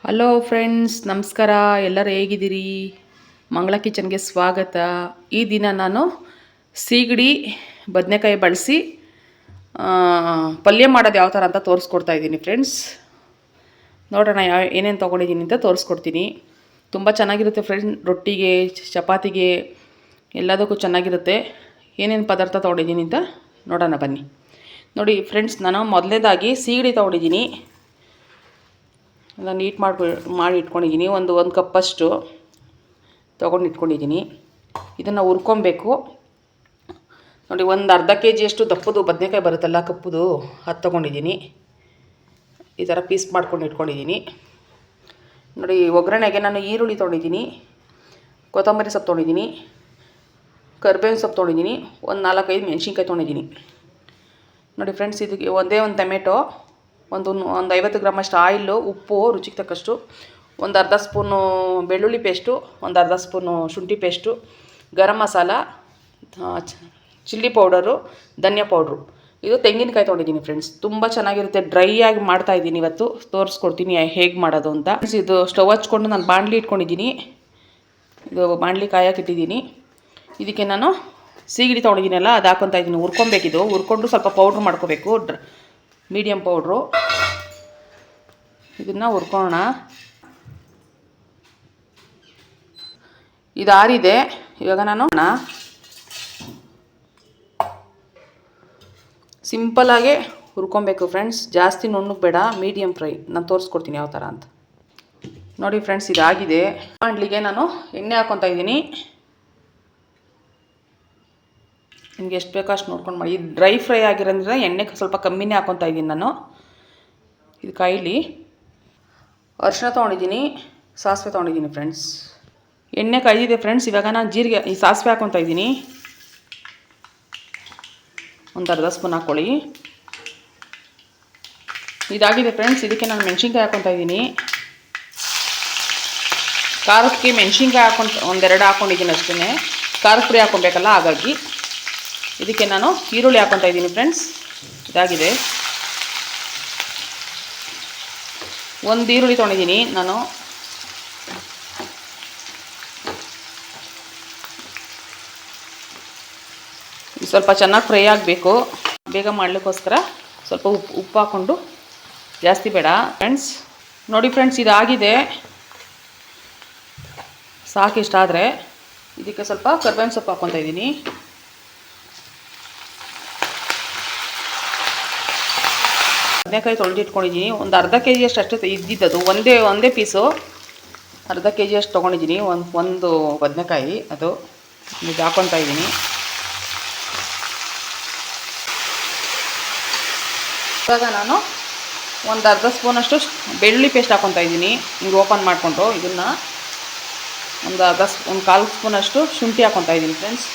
Hello friends, ನಮಸ್ಕಾರ. ಎಲ್ಲರೂ ಹೇಗಿದ್ದೀರಿ? ಮಂಗಳ ಕಿಚನ್ಗೆ ಸ್ವಾಗತ. ಈ ದಿನ ನಾನು ಸೀಗಡಿ ಬದನೆಕಾಯಿ ಬಳಸಿ ಪಲ್ಯ ಮಾಡೋದು ಯಾವ ಥರ ಅಂತ ತೋರಿಸ್ಕೊಡ್ತಾ ಇದ್ದೀನಿ ಫ್ರೆಂಡ್ಸ್. ನೋಡೋಣ ಏನೇನು ತೊಗೊಂಡಿದ್ದೀನಿ ಅಂತ ತೋರಿಸ್ಕೊಡ್ತೀನಿ. ತುಂಬ ಚೆನ್ನಾಗಿರುತ್ತೆ ಫ್ರೆಂಡ್ಸ್. ರೊಟ್ಟಿಗೆ, ಚಪಾತಿಗೆ ಎಲ್ಲದಕ್ಕೂ ಚೆನ್ನಾಗಿರುತ್ತೆ. ಏನೇನು ಪದಾರ್ಥ ತೊಗೊಂಡಿದ್ದೀನಿ ಅಂತ ನೋಡೋಣ ಬನ್ನಿ. ನೋಡಿ ಫ್ರೆಂಡ್ಸ್, ನಾನು ಮೊದಲನೇದಾಗಿ ಸೀಗಡಿ ತೊಗೊಂಡಿದ್ದೀನಿ. ಎಲ್ಲ ನೀಟ್ ಮಾಡಿ ಇಟ್ಕೊಂಡಿದ್ದೀನಿ. ಒಂದು ಕಪ್ಪಷ್ಟು ತೊಗೊಂಡು ಇಟ್ಕೊಂಡಿದ್ದೀನಿ. ಇದನ್ನು ಹುರ್ಕೊಬೇಕು. ನೋಡಿ, ಒಂದು ಅರ್ಧ ಕೆ ಜಿಯಷ್ಟು ದಪ್ಪದು ಬದನೆಕಾಯಿ ಬರುತ್ತಲ್ಲ, ಕಪ್ಪುದು, ಅದು ತೊಗೊಂಡಿದ್ದೀನಿ. ಈ ಥರ ಪೀಸ್ ಮಾಡ್ಕೊಂಡು ಇಟ್ಕೊಂಡಿದ್ದೀನಿ. ನೋಡಿ, ಒಗ್ಗರಣೆಗೆ ನಾನು ಈರುಳ್ಳಿ ತೊಗೊಂಡಿದ್ದೀನಿ, ಕೊತ್ತಂಬರಿ ಸೊಪ್ಪು ತೊಗೊಂಡಿದ್ದೀನಿ, ಕರಿಬೇವಿನ ಸೊಪ್ಪು ತೊಗೊಂಡಿದ್ದೀನಿ, ಒಂದು 4-5 ಮೆಣಸಿನ್ಕಾಯಿ ತೊಗೊಂಡಿದ್ದೀನಿ. ನೋಡಿ ಫ್ರೆಂಡ್ಸ್, ಇದಕ್ಕೆ ಒಂದೇ ಒಂದು ಟೊಮೆಟೊ, ಒಂದು 50 ಗ್ರಾಮಷ್ಟು ಆಯಿಲು, ಉಪ್ಪು ರುಚಿಗೆ ತಕ್ಕಷ್ಟು, ಒಂದು ಅರ್ಧ ಸ್ಪೂನು ಬೆಳ್ಳುಳ್ಳಿ ಪೇಸ್ಟು, ಒಂದು ಅರ್ಧ ಸ್ಪೂನು ಶುಂಠಿ paste, garam masala, chilli powder, ಧನಿಯಾ ಪೌಡ್ರು. ಇದು ತೆಂಗಿನಕಾಯಿ ತೊಗೊಂಡಿದ್ದೀನಿ ಫ್ರೆಂಡ್ಸ್. ತುಂಬ ಚೆನ್ನಾಗಿರುತ್ತೆ. ಡ್ರೈ ಆಗಿ ಮಾಡ್ತಾಯಿದ್ದೀನಿ ಇವತ್ತು. ತೋರಿಸ್ಕೊಡ್ತೀನಿ ಹೇಗೆ ಮಾಡೋದು ಅಂತ. ಇದು ಸ್ಟವ್ ಹಚ್ಕೊಂಡು ನಾನು ಬಾಣಲಿ ಇಟ್ಕೊಂಡಿದ್ದೀನಿ. ಇದು ಬಾಣಲಿ ಕಾಯಕ್ಕಿಟ್ಟಿದ್ದೀನಿ. ಇದಕ್ಕೆ ನಾನು ಸೀಗಡಿ ತೊಗೊಂಡಿದ್ದೀನಲ್ಲ, ಅದು ಹಾಕ್ಕೊತಾ ಇದ್ದೀನಿ. ಹುರ್ಕೊಬೇಕಿದು. ಹುರ್ಕೊಂಡು ಸ್ವಲ್ಪ ಪೌಡ್ರ್ ಮಾಡ್ಕೋಬೇಕು, ಮೀಡಿಯಮ್ ಪೌಡ್ರು. ಇದನ್ನು ಹುರ್ಕೊಳ್ಳೋಣ. ಇದು ಆರಿದೆ. ಇವಾಗ ನಾನು ಸಿಂಪಲ್ಲಾಗೆ ಹುರ್ಕೊಬೇಕು ಫ್ರೆಂಡ್ಸ್. ಜಾಸ್ತಿ ನುಣ್ಣಗೆ ಬೇಡ, ಮೀಡಿಯಮ್ ಫ್ರೈ. ನಾನು ತೋರಿಸ್ಕೊಡ್ತೀನಿ ಯಾವ ಥರ ಅಂತ. ನೋಡಿ ಫ್ರೆಂಡ್ಸ್, ಇದಾಗಿದೆ. ಬಾಣಲಿಗೆ ನಾನು ಎಣ್ಣೆ ಹಾಕ್ಕೊತಾ ಇದ್ದೀನಿ. ನಿಮ್ಗೆ ಎಷ್ಟು ಬೇಕೋ ಅಷ್ಟು ನೋಡ್ಕೊಂಡು ಮಾಡಿ. ಇದು ಡ್ರೈ ಫ್ರೈ ಆಗಿರೋದ್ರಿಂದ ಎಣ್ಣೆ ಸ್ವಲ್ಪ ಕಮ್ಮಿನೇ ಹಾಕ್ಕೊತಾ ಇದ್ದೀನಿ ನಾನು. ಇದು ಕಾಯಿಲಿ ಅರಿಶಿನ ತೊಗೊಂಡಿದ್ದೀನಿ, ಸಾಸಿವೆ ತೊಗೊಂಡಿದ್ದೀನಿ ಫ್ರೆಂಡ್ಸ್. ಎಣ್ಣೆ ಕಾಯ್ದಿದೆ ಫ್ರೆಂಡ್ಸ್. ಇವಾಗ ನಾನು ಜೀರಿಗೆ, ಈ ಸಾಸಿವೆ ಹಾಕ್ಕೊತಾ ಇದ್ದೀನಿ. ಒಂದು ಅರ್ಧ ಸ್ಪೂನ್ ಹಾಕ್ಕೊಳ್ಳಿ. ಇದಾಗಿದೆ ಫ್ರೆಂಡ್ಸ್. ಇದಕ್ಕೆ ನಾನು ಮೆಣಸಿನ್ಕಾಯಿ ಹಾಕ್ಕೊತಾ ಇದ್ದೀನಿ. ಖಾರಕ್ಕೆ ಮೆಣಸಿನ್ಕಾಯಿ ಒಂದೆರಡು ಹಾಕ್ಕೊಂಡಿದ್ದೀನಿ ಅಷ್ಟೇ. ಖಾರ ಪುಡಿ ಹಾಕ್ಕೊಬೇಕಲ್ಲ, ಹಾಗಾಗಿ. ಇದಕ್ಕೆ ನಾನು ಈರುಳ್ಳಿ ಹಾಕ್ಕೊತಾ ಇದ್ದೀನಿ ಫ್ರೆಂಡ್ಸ್. ಇದಾಗಿದೆ. ಒಂದು ಈರುಳ್ಳಿ ತೊಗೊಂಡಿದ್ದೀನಿ ನಾನು. ಸ್ವಲ್ಪ ಚೆನ್ನಾಗಿ ಫ್ರೈ ಆಗಬೇಕು, ಬೇಗ ಮಾಡಲಿಕ್ಕೋಸ್ಕರ ಸ್ವಲ್ಪ ಉಪ್ಪು ಹಾಕ್ಕೊಂಡು, ಜಾಸ್ತಿ ಬೇಡ ಫ್ರೆಂಡ್ಸ್. ನೋಡಿ ಫ್ರೆಂಡ್ಸ್, ಇದಾಗಿದೆ. ಸಾಕು ಇಷ್ಟಾದರೆ. ಇದಕ್ಕೆ ಸ್ವಲ್ಪ ಕರಿಬೇವಿನ ಸೊಪ್ಪು ಹಾಕ್ಕೊತಾ ಇದ್ದೀನಿ. ಬದನೆಕಾಯಿ ತೊಳೆದಿಟ್ಕೊಂಡಿದ್ದೀನಿ. ಒಂದು ಅರ್ಧ ಕೆ ಜಿಯಷ್ಟು ಅಷ್ಟು ಇದ್ದಿದ್ದದು. ಒಂದೇ ಪೀಸು ಅರ್ಧ ಕೆ ಜಿಯಷ್ಟು ತೊಗೊಂಡಿದ್ದೀನಿ. ಒಂದು ಬದನೆಕಾಯಿ ಅದು. ಇದು ಹಾಕ್ಕೊತಾ ಇದ್ದೀನಿ. ಇವಾಗ ನಾನು ಒಂದು ಅರ್ಧ ಸ್ಪೂನಷ್ಟು ಬೆಳ್ಳುಳ್ಳಿ ಪೇಸ್ಟ್ ಹಾಕ್ಕೊತಾ ಇದ್ದೀನಿ. ಹಿಂಗೆ ಓಪನ್ ಮಾಡಿಕೊಂಡು ಇದನ್ನು ಒಂದು 1/4 ಸ್ಪೂನಷ್ಟು ಶುಂಠಿ ಹಾಕ್ಕೊತಾ ಇದ್ದೀನಿ ಫ್ರೆಂಡ್ಸ್.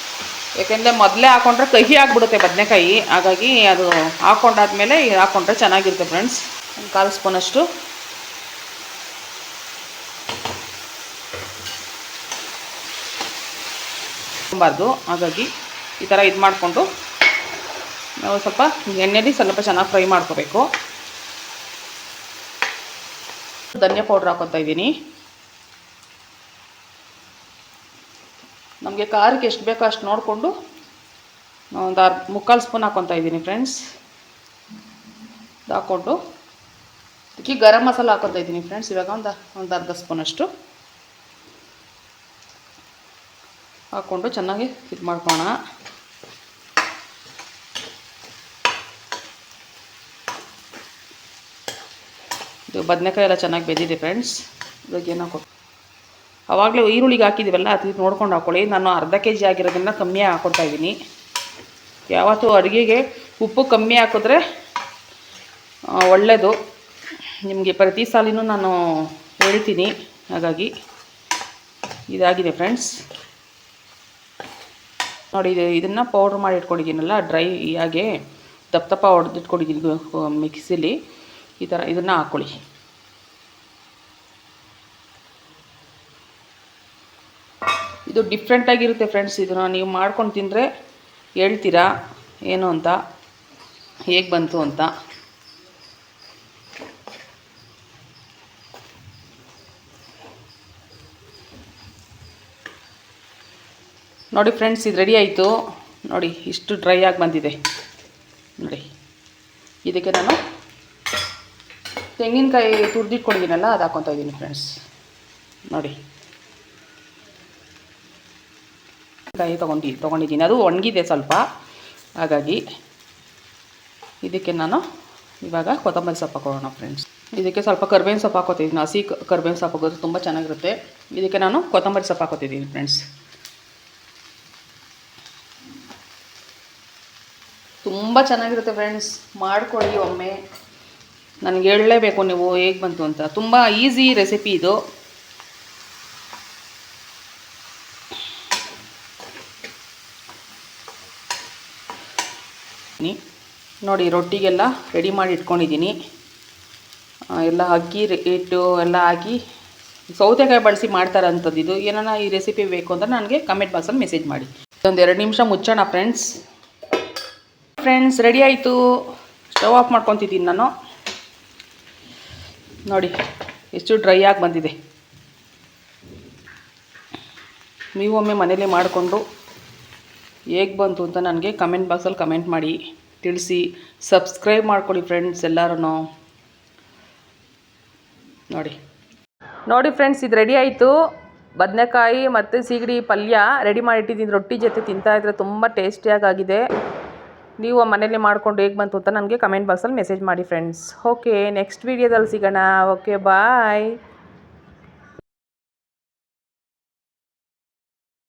ಯಾಕೆಂದರೆ ಮೊದಲೇ ಹಾಕ್ಕೊಂಡ್ರೆ ಕಹಿ ಆಗಿಬಿಡುತ್ತೆ ಬದನೆಕಾಯಿ. ಹಾಗಾಗಿ ಅದು ಹಾಕ್ಕೊಂಡಾದ್ಮೇಲೆ ಹಾಕ್ಕೊಂಡ್ರೆ ಚೆನ್ನಾಗಿರುತ್ತೆ ಫ್ರೆಂಡ್ಸ್. ಒಂದು 1/4 ಸ್ಪೂನಷ್ಟು ಬಾರ್ದು. ಹಾಗಾಗಿ ಈ ಥರ ಇದು ಮಾಡಿಕೊಂಡು ನಾವು ಸ್ವಲ್ಪ ಎಣ್ಣೆಲಿ ಸ್ವಲ್ಪ ಚೆನ್ನಾಗಿ ಫ್ರೈ ಮಾಡ್ಕೋಬೇಕು. ಧನಿಯಾ ಪೌಡ್ರ್ ಹಾಕ್ಕೊತಾ ಇದ್ದೀನಿ. ನಮಗೆ ಖಾರಕ್ಕೆ ಎಷ್ಟು ಬೇಕೋ ಅಷ್ಟು ನೋಡಿಕೊಂಡು ಒಂದು 3/4 ಸ್ಪೂನ್ ಹಾಕ್ಕೊತಾ ಇದ್ದೀನಿ ಫ್ರೆಂಡ್ಸ್. ಹಾಕ್ಕೊಂಡು ಅದಕ್ಕೆ ಗರಂ ಮಸಾಲ ಹಾಕ್ಕೊತಾ ಇದ್ದೀನಿ ಫ್ರೆಂಡ್ಸ್. ಇವಾಗ ಒಂದು ಅರ್ಧ ಸ್ಪೂನಷ್ಟು ಹಾಕ್ಕೊಂಡು ಚೆನ್ನಾಗಿ ಇದು ಮಾಡ್ಕೋಣ. ಇದು ಬದನೆಕಾಯಿ ಎಲ್ಲ ಚೆನ್ನಾಗಿ ಬೆಂದಿದೆ ಫ್ರೆಂಡ್ಸ್. ಇವಾಗ ಏನು ಹಾಕೋ, ಆವಾಗಲೇ ಈರುಳ್ಳಿಗೆ ಹಾಕಿದ್ದೀವಲ್ಲ, ಅದು ನೋಡ್ಕೊಂಡು ಹಾಕ್ಕೊಳ್ಳಿ. ನಾನು ಅರ್ಧ ಕೆ ಜಿ ಆಗಿರೋದನ್ನು ಕಮ್ಮಿ ಹಾಕ್ಕೊತಾ ಇದ್ದೀನಿ. ಯಾವತ್ತೂ ಅಡುಗೆಗೆ ಉಪ್ಪು ಕಮ್ಮಿ ಹಾಕಿದ್ರೆ ಒಳ್ಳೆಯದು. ನಿಮಗೆ ಪ್ರತಿ ಸಾಲಿನೂ ನಾನು ಹೇಳ್ತೀನಿ. ಹಾಗಾಗಿ ಇದಾಗಿದೆ ಫ್ರೆಂಡ್ಸ್. ನೋಡಿ, ಇದನ್ನು ಪೌಡ್ರ್ ಮಾಡಿ ಇಟ್ಕೊಂಡಿದ್ದೀನಲ್ಲ, ಡ್ರೈ ಆಗಿ ದಪ್ಪ ಹೊಡೆದಿಟ್ಕೊಂಡಿದ್ದೀನಿ ಮಿಕ್ಸಿಲಿ. ಈ ಥರ ಇದನ್ನು ಹಾಕ್ಕೊಳ್ಳಿ. ಇದು ಡಿಫ್ರೆಂಟಾಗಿರುತ್ತೆ ಫ್ರೆಂಡ್ಸ್. ಇದನ್ನು ನೀವು ಮಾಡ್ಕೊಂಡು ತಿಂದರೆ ಹೇಳ್ತೀರಾ ಏನು ಅಂತ, ಹೇಗೆ ಬಂತು ಅಂತ. ನೋಡಿ ಫ್ರೆಂಡ್ಸ್, ಇದು ರೆಡಿ ಆಯಿತು. ನೋಡಿ ಇಷ್ಟು ಡ್ರೈ ಆಗಿ ಬಂದಿದೆ. ನೋಡಿ ಇದಕ್ಕೆ ನಾನು ತೆಂಗಿನಕಾಯಿ ತುರಿದಿಟ್ಕೊಂಡಿದ್ದೀನಲ್ಲ, ಅದು ಹಾಕ್ಕೊತಾ ಇದ್ದೀನಿ ಫ್ರೆಂಡ್ಸ್. ನೋಡಿ ಕಾಯಿ ತೊಗೊಂಡಿದ್ದೀನಿ, ಅದು ಒಣಗಿದೆ ಸ್ವಲ್ಪ, ಹಾಗಾಗಿ ಇದಕ್ಕೆ ನಾನು ಇವಾಗ ಕೊತ್ತಂಬರಿ ಸೊಪ್ಪು ಹಾಕೋಣ ಫ್ರೆಂಡ್ಸ್. ಇದಕ್ಕೆ ಸ್ವಲ್ಪ ಕರ್ಬೇವಿನ ಸೊಪ್ಪು ಹಾಕೋತಿದ್ದೀನಿ. ಹಸಿ ಕರ್ಬೇವಿನ ಸೊಪ್ಪು ಹಾಕೋದು ತುಂಬ ಚೆನ್ನಾಗಿರುತ್ತೆ. ಇದಕ್ಕೆ ನಾನು ಕೊತ್ತಂಬರಿ ಸೊಪ್ಪು ಹಾಕೋತಿದ್ದೀನಿ ಫ್ರೆಂಡ್ಸ್. ತುಂಬ ಚೆನ್ನಾಗಿರುತ್ತೆ ಫ್ರೆಂಡ್ಸ್, ಮಾಡ್ಕೊಳ್ಳಿ ಒಮ್ಮೆ. ನನಗೆ ಹೇಳಲೇಬೇಕು ನೀವು ಹೇಗೆ ಬಂತು ಅಂತ. ತುಂಬ ಈಸಿ ರೆಸಿಪಿ ಇದು. ನೋಡಿ ರೊಟ್ಟಿಗೆಲ್ಲ ರೆಡಿ ಮಾಡಿ ಇಟ್ಕೊಂಡಿದ್ದೀನಿ. ಎಲ್ಲ ಅಕ್ಕಿ ಹಿಟ್ಟು ಎಲ್ಲ ಹಾಕಿ ಸೌತೆಕಾಯಿ ಬಳಸಿ ಮಾಡ್ತಾರಂಥದ್ದು ಇದು. ಏನಾರ ಈ ರೆಸಿಪಿ ಬೇಕು ಅಂದರೆ ನನಗೆ ಕಮೆಂಟ್ ಬಾಕ್ಸಲ್ಲಿ ಮೆಸೇಜ್ ಮಾಡಿ. ಒಂದು 2 ನಿಮಿಷ ಮುಚ್ಚೋಣ ಫ್ರೆಂಡ್ಸ್. ರೆಡಿ ಆಯಿತು. ಸ್ಟವ್ ಆಫ್ ಮಾಡ್ಕೊತಿದ್ದೀನಿ ನಾನು. ನೋಡಿ ಎಷ್ಟು ಡ್ರೈ ಆಗಿ ಬಂದಿದೆ. ನೀವು ಒಮ್ಮೆ ಮನೇಲಿ ಮಾಡಿಕೊಂಡು ಹೇಗೆ ಬಂತು ಅಂತ ನನಗೆ ಕಮೆಂಟ್ ಬಾಕ್ಸಲ್ಲಿ ಕಮೆಂಟ್ ಮಾಡಿ ತಿಳಿಸಿ. ಸಬ್ಸ್ಕ್ರೈಬ್ ಮಾಡ್ಕೊಳ್ಳಿ ಫ್ರೆಂಡ್ಸ್ ಎಲ್ಲರೂ. ನೋಡಿ ಫ್ರೆಂಡ್ಸ್, ಇದು ರೆಡಿ ಆಯಿತು. ಬದನೆಕಾಯಿ ಮತ್ತು ಸೀಗಡಿ ಪಲ್ಯ ರೆಡಿ ಮಾಡಿಟ್ಟಿದ್ದೀನಿ. ರೊಟ್ಟಿ ಜೊತೆ ತಿಂತಾಯಿದ್ರೆ ತುಂಬ ಟೇಸ್ಟಿಯಾಗಿದೆ. ನೀವು ಮನೇಲಿ ಮಾಡಿಕೊಂಡು ಹೇಗೆ ಬಂತು ಅಂತ ನನಗೆ ಕಮೆಂಟ್ ಬಾಕ್ಸಲ್ಲಿ ಮೆಸೇಜ್ ಮಾಡಿ ಫ್ರೆಂಡ್ಸ್. ಓಕೆ, ನೆಕ್ಸ್ಟ್ ವೀಡಿಯೋದಲ್ಲಿ ಸಿಗೋಣ. ಓಕೆ, ಬಾಯ್.